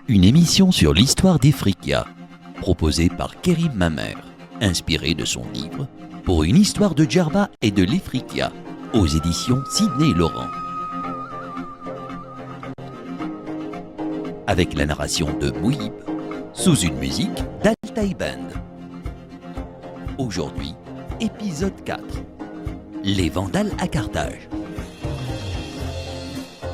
Une émission sur l'histoire des Phrygias, proposée par Kerim Mamer, inspirée de son livre « Pour une histoire de Djerba et de l'Ifriqiya » aux éditions Sidney Laurent. Avec la narration de Mouhib, sous une musique d'Altaï Band. Aujourd'hui, épisode 4. Les Vandales à Carthage.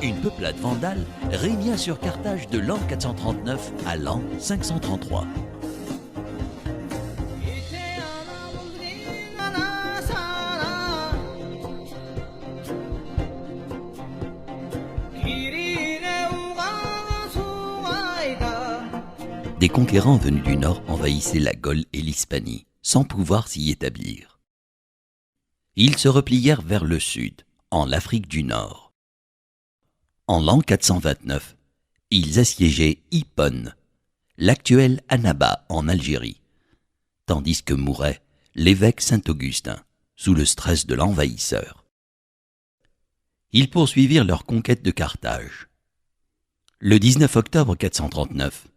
Une peuplade vandale régna sur Carthage de l'an 439 à l'an 533. Des conquérants venus du nord envahissaient la Gaule et l'Hispanie, sans pouvoir s'y établir. Ils se replièrent vers le sud, en l'Afrique du Nord. En l'an 429, ils assiégeaient Hippone, l'actuel Annaba en Algérie, tandis que mourait l'évêque Saint-Augustin, sous le stress de l'envahisseur. Ils poursuivirent leur conquête de Carthage. Le 19 octobre 439,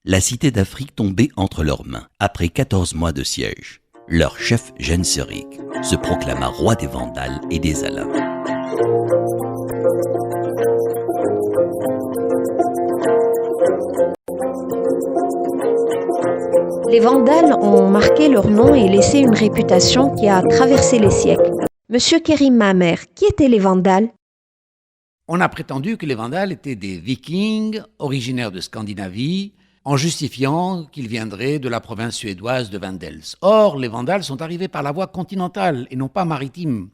la cité d'Afrique tombait entre leurs mains. Après 14 mois de siège, leur chef Genseric se proclama roi des Vandales et des Alains. Les Vandales ont marqué leur nom et laissé une réputation qui a traversé les siècles. Monsieur Kerim Mamer, qui étaient les Vandales ? On a prétendu que les Vandales étaient des Vikings originaires de Scandinavie, en justifiant qu'ils viendraient de la province suédoise de Vendels. Or, les Vandales sont arrivés par la voie continentale et non pas maritime.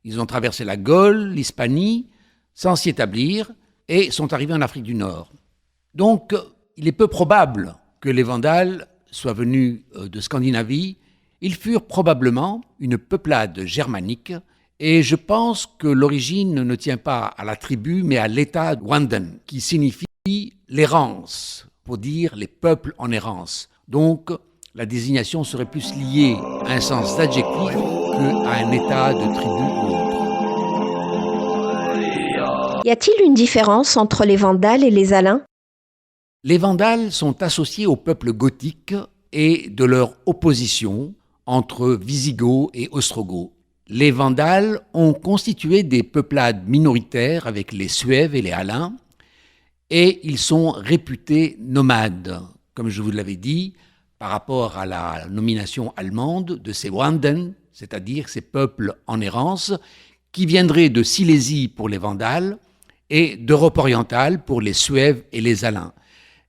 Ils ont traversé la Gaule, l'Hispanie, sans s'y établir, et sont arrivés en Afrique du Nord. Donc, il est peu probable que les Vandales soient venus de Scandinavie. Ils furent probablement une peuplade germanique, et je pense que l'origine ne tient pas à la tribu, mais à l'état Wanden, qui signifie l'errance, pour dire les peuples en errance. Donc, la désignation serait plus liée à un sens d'adjectif qu'à un état de tribu ou autre. Y a-t-il une différence entre les Vandales et les Alains ? Les Vandales sont associés au peuple gothique et de leur opposition entre Visigoths et Ostrogoths. Les Vandales ont constitué des peuplades minoritaires avec les Suèves et les Alains, et ils sont réputés nomades, comme je vous l'avais dit, par rapport à la nomination allemande de ces Wanden, c'est-à-dire ces peuples en errance, qui viendraient de Silésie pour les Vandales et d'Europe orientale pour les Suèves et les Alains.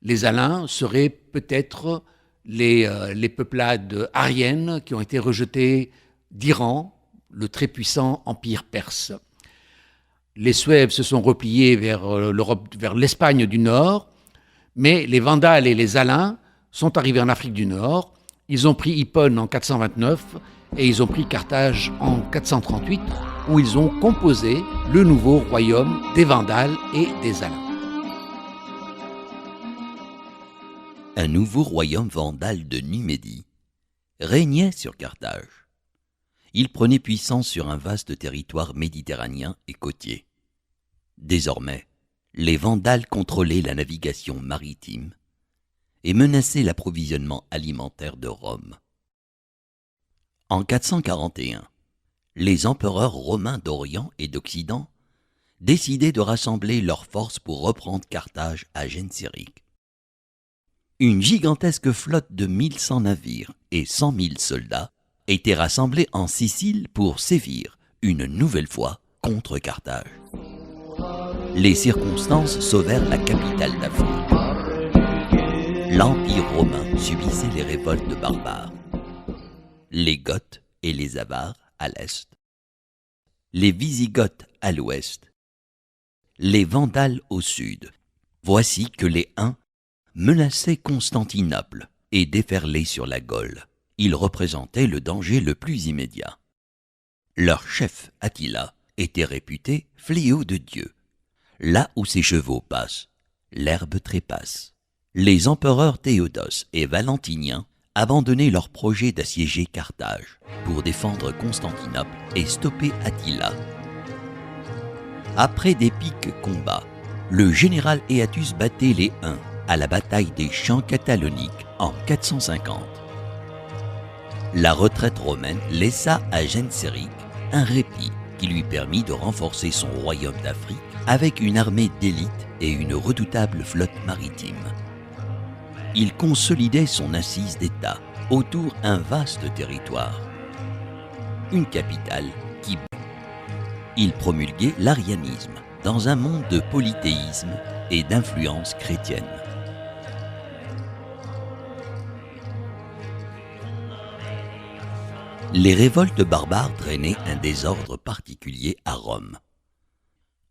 Les Alains seraient peut-être les peuplades aryennes qui ont été rejetées d'Iran, le très puissant empire perse. Les Suèves se sont repliés vers l'Espagne du Nord, mais les Vandales et les Alains sont arrivés en Afrique du Nord. Ils ont pris Hippone en 429 et ils ont pris Carthage en 438, où ils ont composé le nouveau royaume des Vandales et des Alains. Un nouveau royaume vandale de Numédie régnait sur Carthage. Il prenait puissance sur un vaste territoire méditerranéen et côtier. Désormais, les Vandales contrôlaient la navigation maritime et menaçaient l'approvisionnement alimentaire de Rome. En 441, les empereurs romains d'Orient et d'Occident décidaient de rassembler leurs forces pour reprendre Carthage à Genseric. Une gigantesque flotte de 1100 navires et 100 000 soldats était rassemblée en Sicile pour sévir une nouvelle fois contre Carthage. Les circonstances sauvèrent la capitale d'Afrique. L'Empire romain subissait les révoltes de barbares. Les Goths et les Avars à l'est, les Visigoths à l'ouest, les Vandales au sud. Voici que les Huns menaçaient Constantinople et déferlaient sur la Gaule. Ils représentaient le danger le plus immédiat. Leur chef, Attila, était réputé fléau de Dieu. Là où ses chevaux passent, l'herbe trépasse. Les empereurs Théodose et Valentinien abandonnaient leur projet d'assiéger Carthage pour défendre Constantinople et stopper Attila. Après d'épiques combats, le général Éatus battait les Huns à la bataille des Champs Cataloniques en 450. La retraite romaine laissa à Genséric un répit qui lui permit de renforcer son royaume d'Afrique avec une armée d'élite et une redoutable flotte maritime. Il consolidait son assise d'État autour d'un vaste territoire, une capitale qui... Il promulguait l'arianisme dans un monde de polythéisme et d'influence chrétienne. Les révoltes barbares drainaient un désordre particulier à Rome.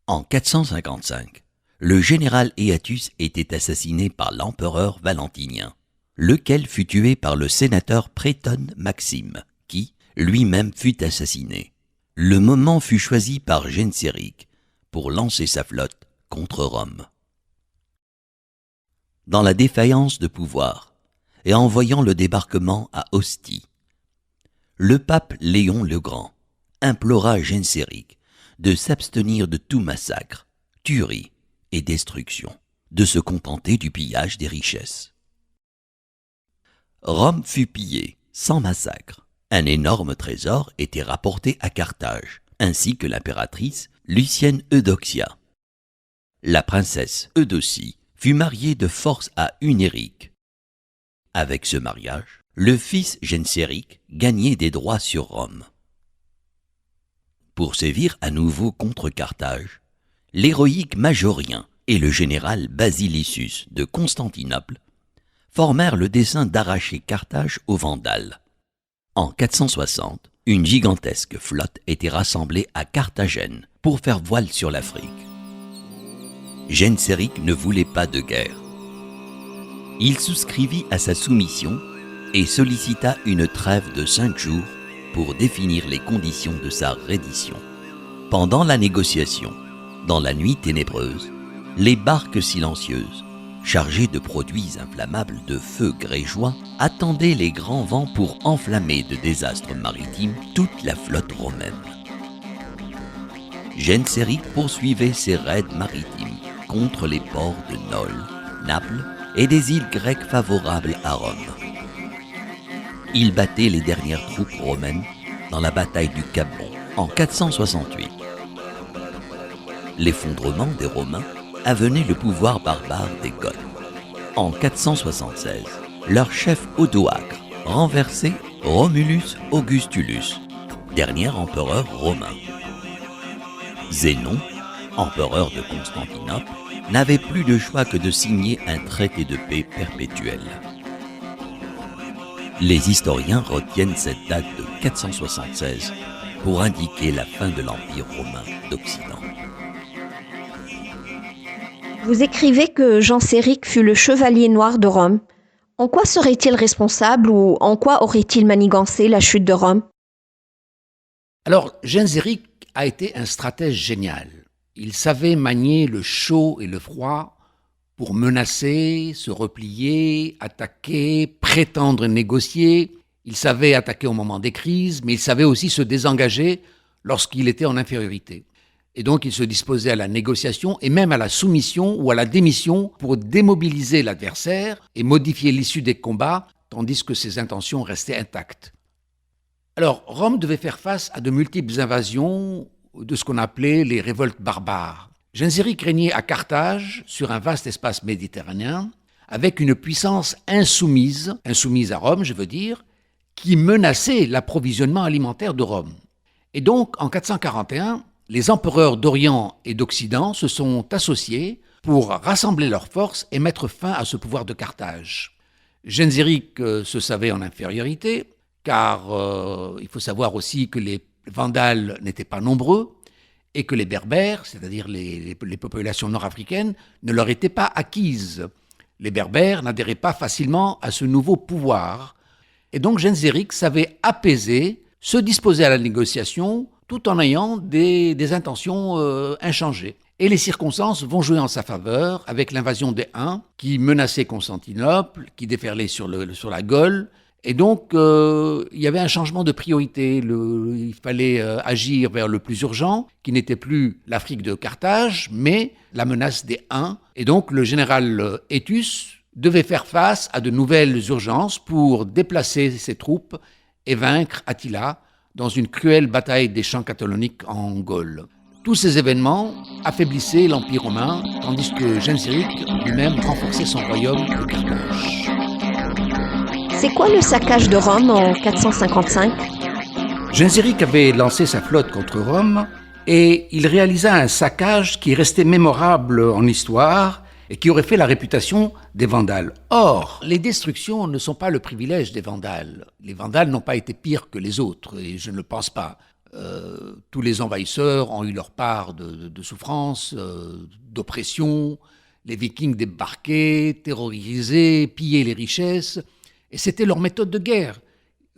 En 455, le général Éatus était assassiné par l'empereur Valentinien, lequel fut tué par le sénateur Prétone Maxime, qui, lui-même, fut assassiné. Le moment fut choisi par Genséric pour lancer sa flotte contre Rome. Dans la défaillance de pouvoir, et en voyant le débarquement à Ostie, le pape Léon le Grand implora Genséric de s'abstenir de tout massacre, tuerie et destruction, de se contenter du pillage des richesses. Rome fut pillée sans massacre. Un énorme trésor était rapporté à Carthage, ainsi que l'impératrice Lucienne Eudoxia. La princesse Eudocie fut mariée de force à Hunéric. Avec ce mariage, le fils Genséric gagnait des droits sur Rome. Pour sévir à nouveau contre Carthage, l'héroïque Majorien et le général Basilissus de Constantinople formèrent le dessein d'arracher Carthage aux Vandales. En 460, une gigantesque flotte était rassemblée à Carthagène pour faire voile sur l'Afrique. Genséric ne voulait pas de guerre. Il souscrivit à sa soumission et sollicita une trêve de 5 jours pour définir les conditions de sa reddition. Pendant la négociation, dans la nuit ténébreuse, les barques silencieuses, chargées de produits inflammables de feu grégeois, attendaient les grands vents pour enflammer de désastres maritimes toute la flotte romaine. Genséric poursuivait ses raids maritimes contre les ports de Nol, Naples et des îles grecques favorables à Rome. Il battait les dernières troupes romaines dans la bataille du Cap Bon en 468. L'effondrement des Romains avenait le pouvoir barbare des Goths. En 476, leur chef Odoacre renversait Romulus Augustulus, dernier empereur romain. Zénon, empereur de Constantinople, n'avait plus de choix que de signer un traité de paix perpétuel. Les historiens retiennent cette date de 476 pour indiquer la fin de l'Empire romain d'Occident. Vous écrivez que Genséric fut le chevalier noir de Rome. En quoi serait-il responsable ou en quoi aurait-il manigancé la chute de Rome? Alors, Genséric a été un stratège génial. Il savait manier le chaud et le froid pour menacer, se replier, attaquer, prétendre négocier. Il savait attaquer au moment des crises, mais il savait aussi se désengager lorsqu'il était en infériorité. Et donc, il se disposait à la négociation et même à la soumission ou à la démission pour démobiliser l'adversaire et modifier l'issue des combats, tandis que ses intentions restaient intactes. Alors, Rome devait faire face à de multiples invasions de ce qu'on appelait les révoltes barbares. Genséric régnait à Carthage, sur un vaste espace méditerranéen, avec une puissance insoumise à Rome, je veux dire, qui menaçait l'approvisionnement alimentaire de Rome. Et donc, en 441, les empereurs d'Orient et d'Occident se sont associés pour rassembler leurs forces et mettre fin à ce pouvoir de Carthage. Genséric se savait en infériorité, car il faut savoir aussi que les Vandales n'étaient pas nombreux et que les Berbères, c'est-à-dire les populations nord-africaines, ne leur étaient pas acquises. Les Berbères n'adhéraient pas facilement à ce nouveau pouvoir. Et donc Genséric savait apaiser, se disposer à la négociation, tout en ayant des intentions inchangées. Et les circonstances vont jouer en sa faveur avec l'invasion des Huns qui menaçaient Constantinople, qui déferlaient sur la Gaule Et donc, il y avait un changement de priorité. Il fallait agir vers le plus urgent, qui n'était plus l'Afrique de Carthage, mais la menace des Huns. Et donc, le général Aetius devait faire face à de nouvelles urgences pour déplacer ses troupes et vaincre Attila dans une cruelle bataille des champs cataloniques en Gaule. Tous ces événements affaiblissaient l'Empire romain, tandis que Genséric lui-même renforçait son royaume de Carthage. C'est quoi le saccage de Rome en 455? Genséric avait lancé sa flotte contre Rome et il réalisa un saccage qui est resté mémorable en histoire et qui aurait fait la réputation des Vandales. Or, les destructions ne sont pas le privilège des Vandales. Les Vandales n'ont pas été pires que les autres, et je ne le pense pas. Tous les envahisseurs ont eu leur part de souffrance, d'oppression. Les Vikings débarquaient, terrorisaient, pillaient les richesses, et c'était leur méthode de guerre.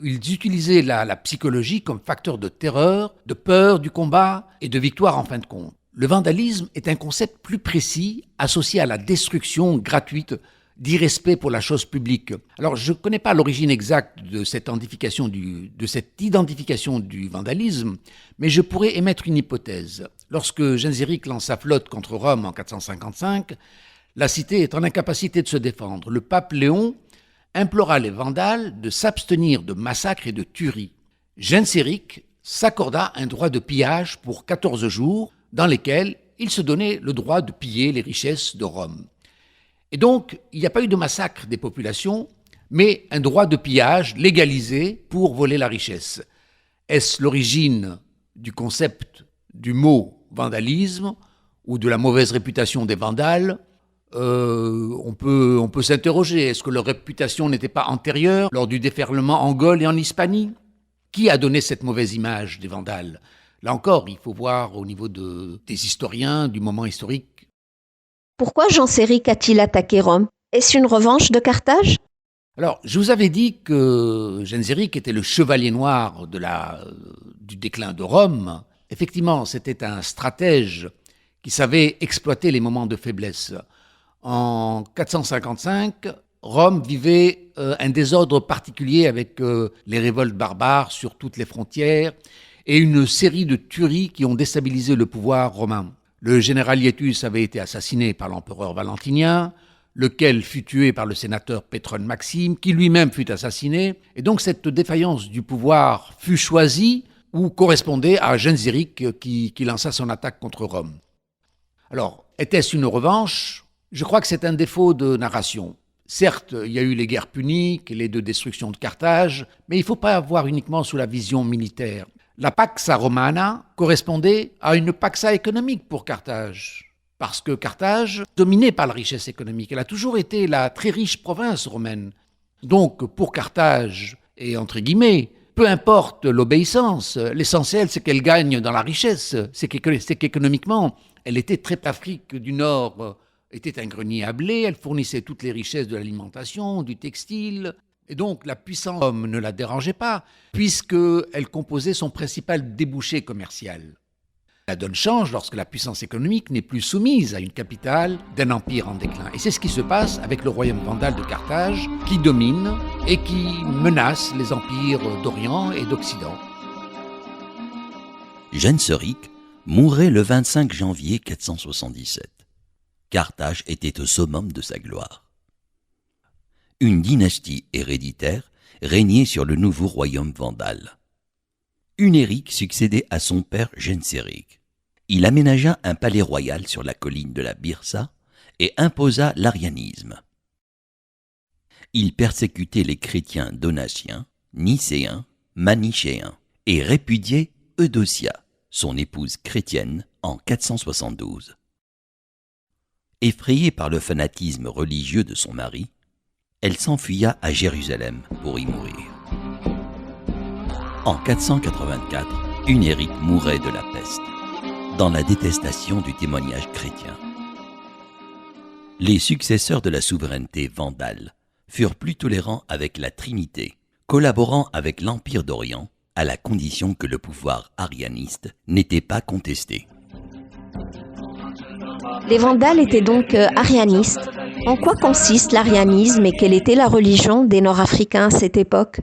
Ils utilisaient la psychologie comme facteur de terreur, de peur du combat et de victoire en fin de compte. Le vandalisme est un concept plus précis associé à la destruction gratuite d'irrespect pour la chose publique. Alors, je ne connais pas l'origine exacte de cette identification du vandalisme, mais je pourrais émettre une hypothèse. Lorsque Genséric lance sa flotte contre Rome en 455, la cité est en incapacité de se défendre. Le pape Léon implora les Vandales de s'abstenir de massacres et de tueries. Genséric s'accorda un droit de pillage pour 14 jours, dans lesquels il se donnait le droit de piller les richesses de Rome. Et donc, il n'y a pas eu de massacre des populations, mais un droit de pillage légalisé pour voler la richesse. Est-ce l'origine du concept du mot vandalisme ou de la mauvaise réputation des Vandales ? On peut s'interroger. Est-ce que leur réputation n'était pas antérieure lors du déferlement en Gaule et en Hispanie ? Qui a donné cette mauvaise image des Vandales ? Là encore, il faut voir au niveau des historiens, du moment historique. Pourquoi Genséric a-t-il attaqué Rome? Est-ce une revanche de Carthage? Alors, je vous avais dit que Genséric était le chevalier noir du déclin de Rome. Effectivement, c'était un stratège qui savait exploiter les moments de faiblesse. En 455, Rome vivait un désordre particulier avec les révoltes barbares sur toutes les frontières et une série de tueries qui ont déstabilisé le pouvoir romain. Le général Aetius avait été assassiné par l'empereur Valentinien, lequel fut tué par le sénateur Pétrone Maxime, qui lui-même fut assassiné. Et donc cette défaillance du pouvoir fut choisie ou correspondait à Genséric qui lança son attaque contre Rome. Alors, était-ce une revanche ? Je crois que c'est un défaut de narration. Certes, il y a eu les guerres puniques et les deux destructions de Carthage, mais il ne faut pas voir uniquement sous la vision militaire. La Paxa Romana correspondait à une Paxa économique pour Carthage, parce que Carthage, dominée par la richesse économique, elle a toujours été la très riche province romaine. Donc, pour Carthage, et entre guillemets, peu importe l'obéissance, l'essentiel c'est qu'elle gagne dans la richesse, c'est qu'économiquement, elle était très... L'Afrique du Nord était un grenier à blé, elle fournissait toutes les richesses de l'alimentation, du textile, et donc la puissance Rome ne la dérangeait pas, puisqu'elle composait son principal débouché commercial. La donne change lorsque la puissance économique n'est plus soumise à une capitale d'un empire en déclin. Et c'est ce qui se passe avec le royaume vandale de Carthage, qui domine et qui menace les empires d'Orient et d'Occident. Genséric mourait le 25 janvier 477. Carthage était au summum de sa gloire. Une dynastie héréditaire régnait sur le nouveau royaume vandale. Hunéric succédait à son père Genséric. Il aménagea un palais royal sur la colline de la Byrsa et imposa l'arianisme. Il persécutait les chrétiens donatiens, nicéens, manichéens et répudiait Eudocia, son épouse chrétienne, en 472. Effrayée par le fanatisme religieux de son mari, elle s'enfuya à Jérusalem pour y mourir. En 484, Hunéric mourait de la peste, dans la détestation du témoignage chrétien. Les successeurs de la souveraineté vandale furent plus tolérants avec la Trinité, collaborant avec l'Empire d'Orient à la condition que le pouvoir arianiste n'était pas contesté. Les Vandales étaient donc arianistes. En quoi consiste l'arianisme et quelle était la religion des Nord-Africains à cette époque?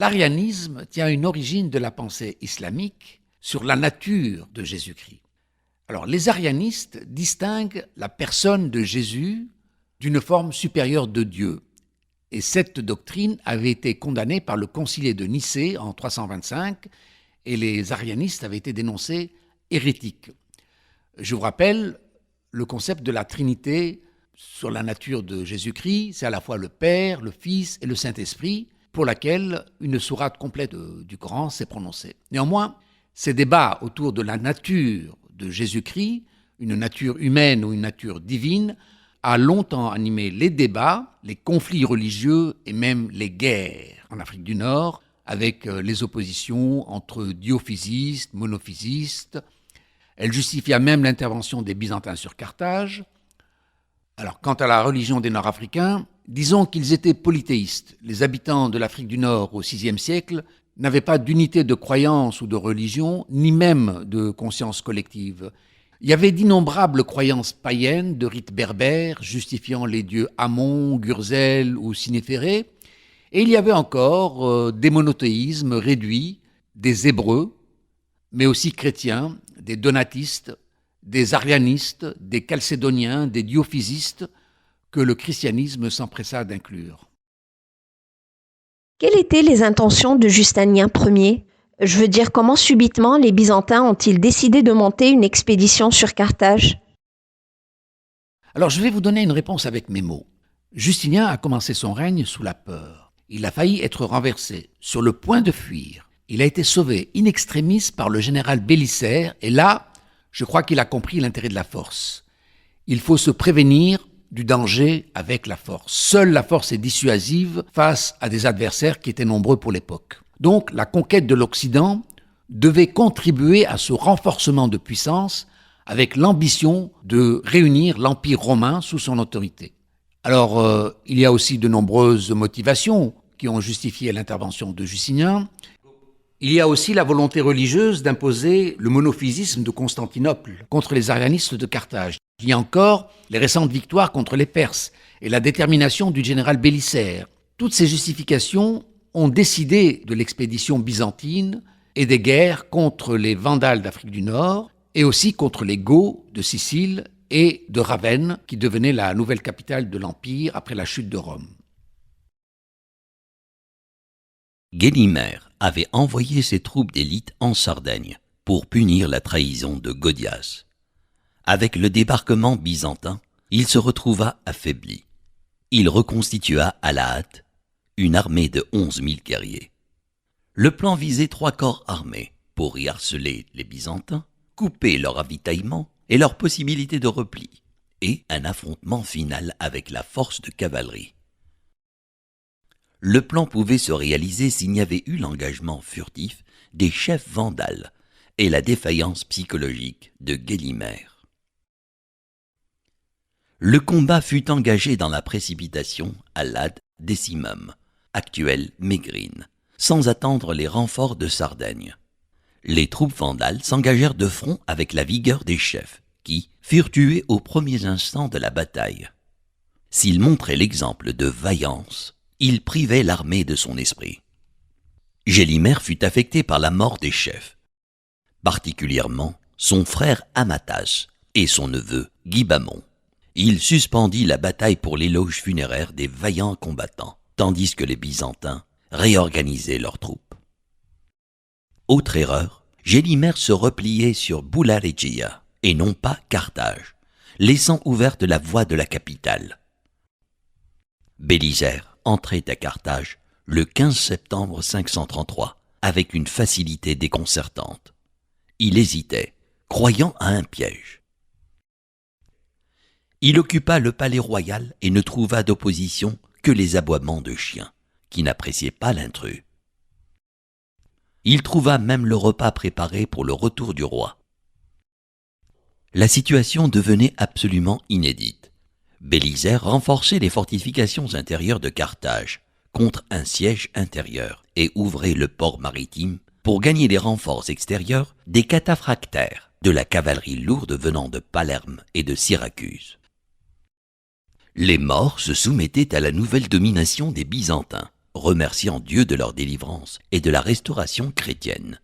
L'arianisme tient une origine de la pensée islamique sur la nature de Jésus-Christ. Alors, les arianistes distinguent la personne de Jésus d'une forme supérieure de Dieu. Et cette doctrine avait été condamnée par le concile de Nicée en 325 et les arianistes avaient été dénoncés hérétiques. Je vous rappelle le concept de la Trinité sur la nature de Jésus-Christ, c'est à la fois le Père, le Fils et le Saint-Esprit, pour laquelle une sourate complète du Coran s'est prononcée. Néanmoins, ces débats autour de la nature de Jésus-Christ, une nature humaine ou une nature divine, a longtemps animé les débats, les conflits religieux et même les guerres en Afrique du Nord, avec les oppositions entre diophysistes, monophysistes. Elle justifia même l'intervention des Byzantins sur Carthage. Alors, quant à la religion des Nord-Africains, disons qu'ils étaient polythéistes. Les habitants de l'Afrique du Nord au VIe siècle n'avaient pas d'unité de croyance ou de religion, ni même de conscience collective. Il y avait d'innombrables croyances païennes de rites berbères justifiant les dieux Amon, Gurzel ou Sinéphéré, et il y avait encore des monothéismes réduits, des Hébreux, mais aussi chrétiens, des donatistes, des arianistes, des chalcédoniens, des diophysistes, que le christianisme s'empressa d'inclure. Quelles étaient les intentions de Justinien Ier? Je veux dire, comment subitement les Byzantins ont-ils décidé de monter une expédition sur Carthage? Alors je vais vous donner une réponse avec mes mots. Justinien a commencé son règne sous la peur. Il a failli être renversé, sur le point de fuir. Il a été sauvé in extremis par le général Bélisaire, et là, je crois qu'il a compris l'intérêt de la force. Il faut se prévenir du danger avec la force. Seule la force est dissuasive face à des adversaires qui étaient nombreux pour l'époque. Donc, la conquête de l'Occident devait contribuer à ce renforcement de puissance avec l'ambition de réunir l'Empire romain sous son autorité. Alors, il y a aussi de nombreuses motivations qui ont justifié l'intervention de Justinien. Il y a aussi la volonté religieuse d'imposer le monophysisme de Constantinople contre les arianistes de Carthage. Il y a encore les récentes victoires contre les Perses et la détermination du général Bélisaire. Toutes ces justifications ont décidé de l'expédition byzantine et des guerres contre les Vandales d'Afrique du Nord et aussi contre les Goths de Sicile et de Ravenne, qui devenait la nouvelle capitale de l'Empire après la chute de Rome. Gélimer avait envoyé ses troupes d'élite en Sardaigne pour punir la trahison de Gaudias. Avec le débarquement byzantin, il se retrouva affaibli. Il reconstitua à la hâte une armée de 11 000 guerriers. Le plan visait 3 corps armés pour y harceler les Byzantins, couper leur ravitaillement et leur possibilité de repli, et un affrontement final avec la force de cavalerie. Le plan pouvait se réaliser s'il n'y avait eu l'engagement furtif des chefs vandales et la défaillance psychologique de Gélimer. Le combat fut engagé dans la précipitation à l'Ad Decimum, actuelle Mégrine, sans attendre les renforts de Sardaigne. Les troupes vandales s'engagèrent de front avec la vigueur des chefs, qui furent tués aux premiers instants de la bataille. S'ils montraient l'exemple de vaillance, ils privaient l'armée de son esprit. Gélimer fut affecté par la mort des chefs, particulièrement son frère Amatas et son neveu Guibamon. Il suspendit la bataille pour l'éloge funéraire des vaillants combattants, tandis que les Byzantins réorganisaient leurs troupes. Autre erreur, Gélimer se repliait sur Boularegia et non pas Carthage, laissant ouverte la voie de la capitale. Bélisaire entrait à Carthage le 15 septembre 533 avec une facilité déconcertante. Il hésitait, croyant à un piège. Il occupa le palais royal et ne trouva d'opposition que les aboiements de chiens, qui n'appréciaient pas l'intrus. Il trouva même le repas préparé pour le retour du roi. La situation devenait absolument inédite. Bélisaire renforçait les fortifications intérieures de Carthage contre un siège intérieur et ouvrait le port maritime pour gagner les renforts extérieurs des cataphractaires, de la cavalerie lourde venant de Palerme et de Syracuse. Les Maures se soumettaient à la nouvelle domination des Byzantins, remerciant Dieu de leur délivrance et de la restauration chrétienne.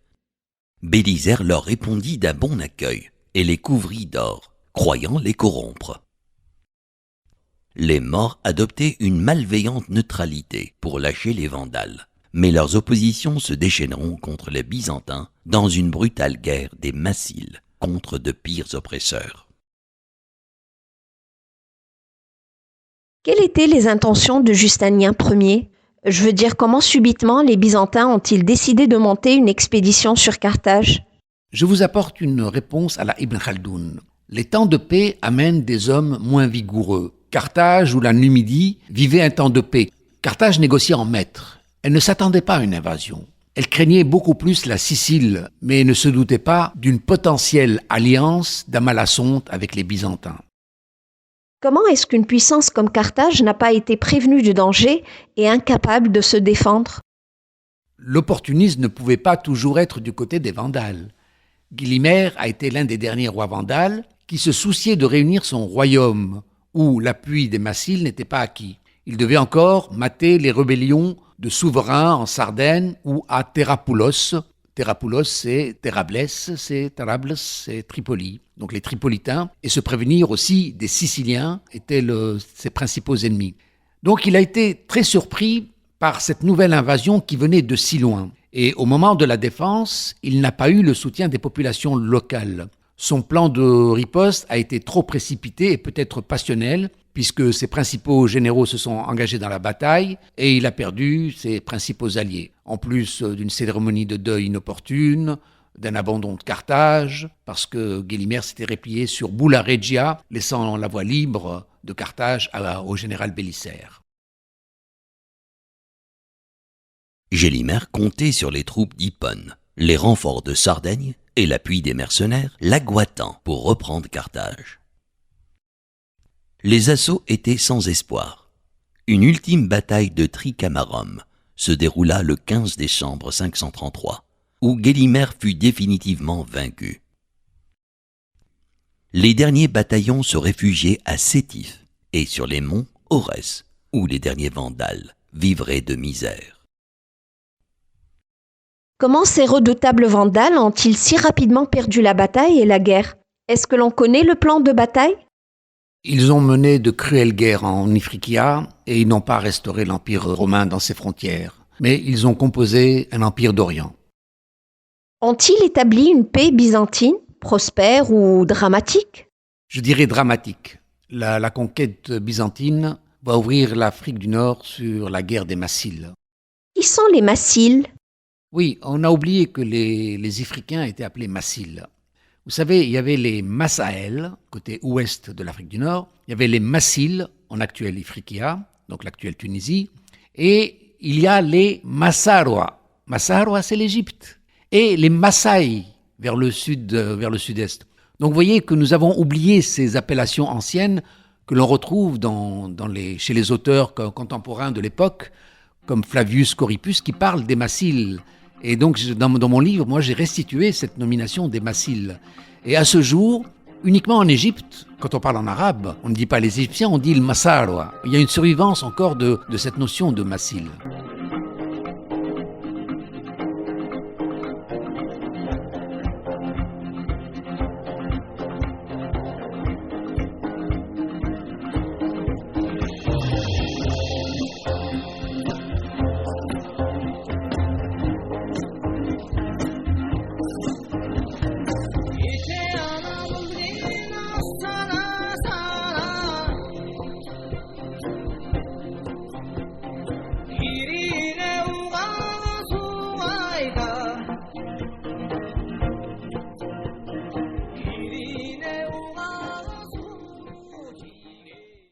Bélisaire leur répondit d'un bon accueil et les couvrit d'or, croyant les corrompre. Les Maures adoptaient une malveillante neutralité pour lâcher les Vandales, mais leurs oppositions se déchaîneront contre les Byzantins dans une brutale guerre des Massiles contre de pires oppresseurs. Quelles étaient les intentions de Justinien Ier? Je veux dire, comment subitement les Byzantins ont-ils décidé de monter une expédition sur Carthage? Je vous apporte une réponse à la Ibn Khaldoun. Les temps de paix amènent des hommes moins vigoureux. Carthage ou la Numidie vivaient un temps de paix. Carthage négociait en maître. Elle ne s'attendait pas à une invasion. Elle craignait beaucoup plus la Sicile, mais ne se doutait pas d'une potentielle alliance d'Amalasonte avec les Byzantins. Comment est-ce qu'une puissance comme Carthage n'a pas été prévenue du danger et incapable de se défendre? L'opportunisme ne pouvait pas toujours être du côté des Vandales. Guilimer a été l'un des derniers rois vandales qui se souciait de réunir son royaume, où l'appui des Massiles n'était pas acquis. Il devait encore mater les rébellions de souverains en Sardaigne ou à Therapoulos. Therapoulos, c'est Tarables, c'est Tripoli. Donc les Tripolitains, et se prévenir aussi des Siciliens étaient ses principaux ennemis. Donc il a été très surpris par cette nouvelle invasion qui venait de si loin. Et au moment de la défense, il n'a pas eu le soutien des populations locales. Son plan de riposte a été trop précipité et peut-être passionnel, puisque ses principaux généraux se sont engagés dans la bataille et il a perdu ses principaux alliés. En plus d'une cérémonie de deuil inopportune, d'un abandon de Carthage, parce que Guilimer s'était replié sur Bulla Regia, laissant la voie libre de Carthage au général Bélisaire. Gélimer comptait sur les troupes d'Hippone, les renforts de Sardaigne et l'appui des mercenaires, l'Aguatan, pour reprendre Carthage. Les assauts étaient sans espoir. Une ultime bataille de Tricamarum se déroula le 15 décembre 533, où Gélimer fut définitivement vaincu. Les derniers bataillons se réfugiaient à Sétif et sur les monts Aurès, où les derniers Vandales vivraient de misère. Comment ces redoutables Vandales ont-ils si rapidement perdu la bataille et la guerre? Est-ce que l'on connaît le plan de bataille? Ils ont mené de cruelles guerres en Ifriqiya et ils n'ont pas restauré l'Empire romain dans ses frontières, mais ils ont composé un empire d'Orient. Ont-ils établi une paix byzantine, prospère ou dramatique? Je dirais dramatique. La conquête byzantine va ouvrir l'Afrique du Nord sur la guerre des Massiles. Qui sont les Massiles? Oui, on a oublié que les Ifriqiens étaient appelés Massiles. Vous savez, il y avait les Massaël, côté ouest de l'Afrique du Nord, il y avait les Massiles, en actuelle Ifriqiya, donc l'actuelle Tunisie, et il y a les Massarois. Massarois, c'est l'Égypte. Et les Maasai, vers le sud-est. Donc vous voyez que nous avons oublié ces appellations anciennes que l'on retrouve chez les auteurs contemporains de l'époque, comme Flavius Coripus, qui parle des Massiles. Et donc, dans mon livre, moi, j'ai restitué cette nomination des Massiles. Et à ce jour, uniquement en Égypte, quand on parle en arabe, on ne dit pas les Égyptiens, on dit le Massarois. Il y a une survivance encore de cette notion de Massile.